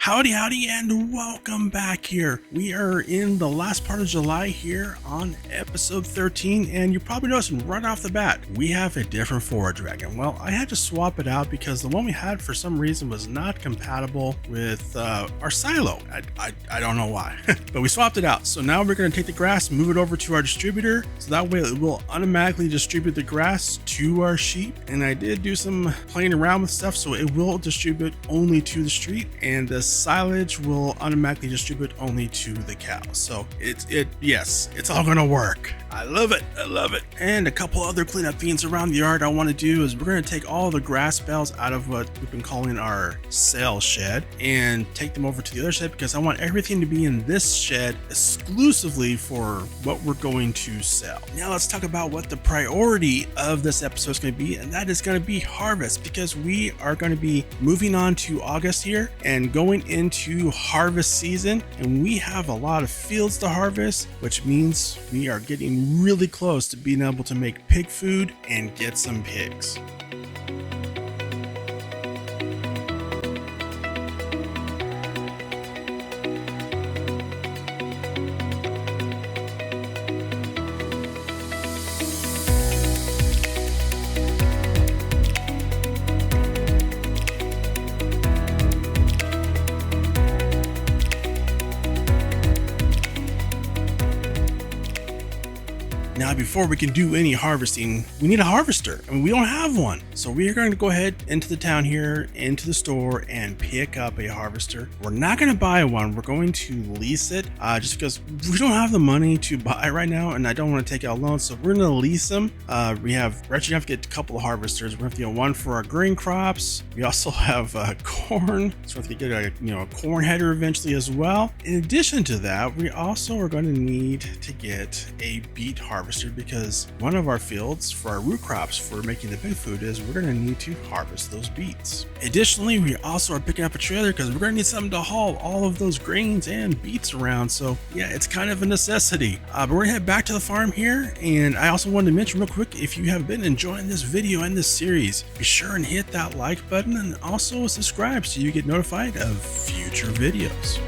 Howdy, and welcome back here. We are in the last part of July here on episode 13, and you're probably noticing right off the bat, we have a different Forge Dragon. Well, I had to swap it out because the one we had for some reason was not compatible with our silo. I don't know why, but we swapped it out. So now we're going to take the grass, move it over to our distributor, so that way it will automatically distribute the grass to our sheep. And I did do some playing around with stuff, so it will distribute only to the street, and the silage will automatically distribute only to the cows. So it's all gonna work. I love it. And a couple other cleanup things around the yard I want to do is we're going to take all the grass bales out of what we've been calling our sale shed and take them over to the other shed, because I want everything to be in this shed exclusively for what we're going to sell. Now let's talk about what the priority of this episode is going to be, and that is going to be harvest, because we are going to be moving on to August here and going into harvest season, and we have a lot of fields to harvest, which means we are getting really close to being able to make pig food and get some pigs. Now, before we can do any harvesting, we need a harvester. I mean, we don't have one. So we are going to go ahead into the town here, into the store, and pick up a harvester. We're not going to buy one. We're going to lease it just because we don't have the money to buy right now, and I don't want to take out loans. So we're going to lease them. We're actually have to get a couple of harvesters. We're going to have to get one for our grain crops. We also have corn. So we have to get a corn header eventually as well. In addition to that, we also are going to need to get a beet harvester, because one of our fields for our root crops for making the pig food is we're going to need to harvest those beets. Additionally, we also are picking up a trailer because we're going to need something to haul all of those grains and beets around. So yeah, it's kind of a necessity. But we're going to head back to the farm here, and I also wanted to mention real quick, if you have been enjoying this video and this series, be sure and hit that like button and also subscribe so you get notified of future videos.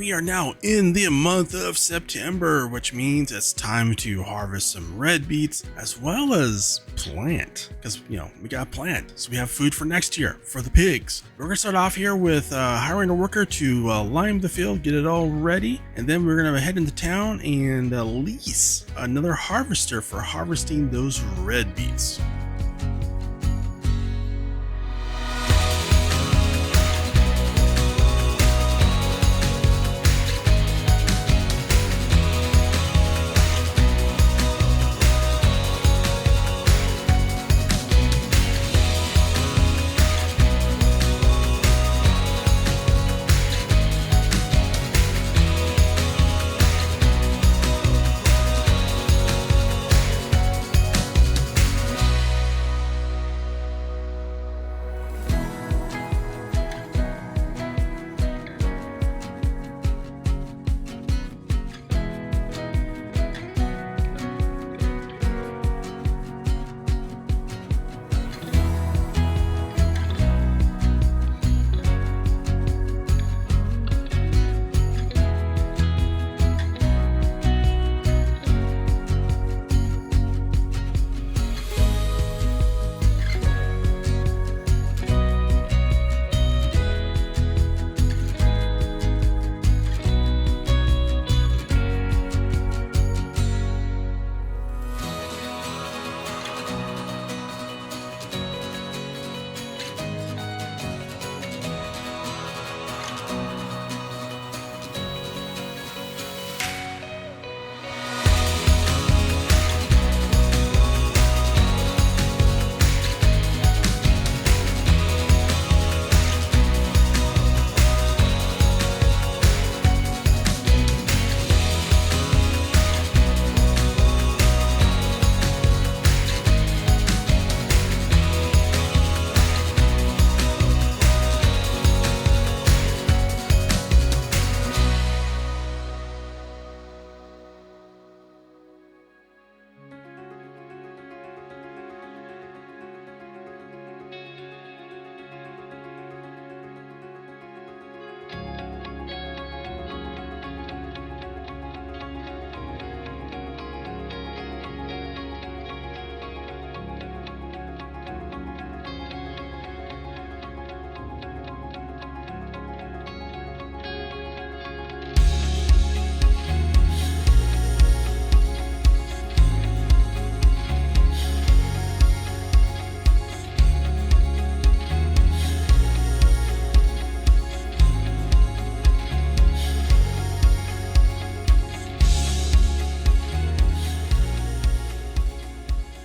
we are now in the month of September, which means it's time to harvest some red beets as well as plant, because we got plant, so we have food for next year for the pigs. We're gonna start off here with hiring a worker to lime the field, get it all ready, and then we're gonna head into town and lease another harvester for harvesting those red beets.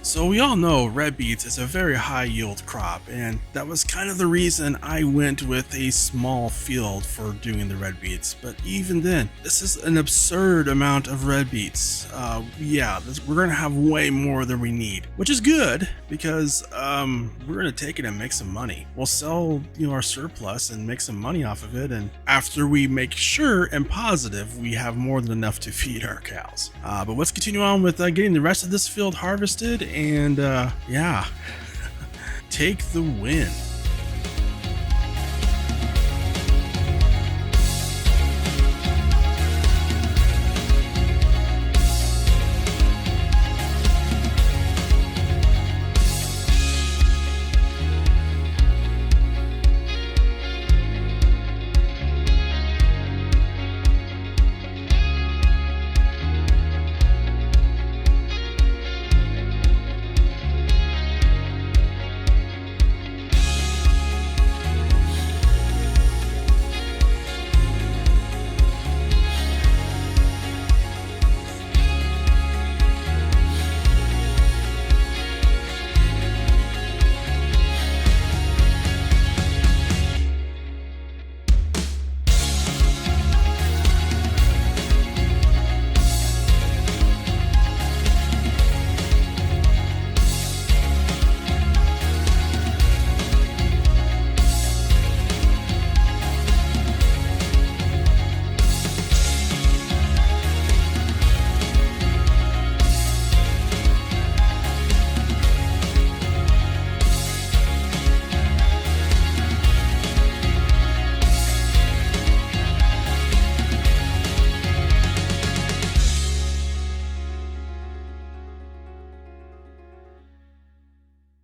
So we all know red beets is a very high yield crop, and that was kind of the reason I went with a small field for doing the red beets. But even then, this is an absurd amount of red beets. We're gonna have way more than we need, which is good because we're gonna take it and make some money. We'll sell our surplus and make some money off of it, and after we make sure and positive we have more than enough to feed our cows. But let's continue on with getting the rest of this field harvested, and take the win.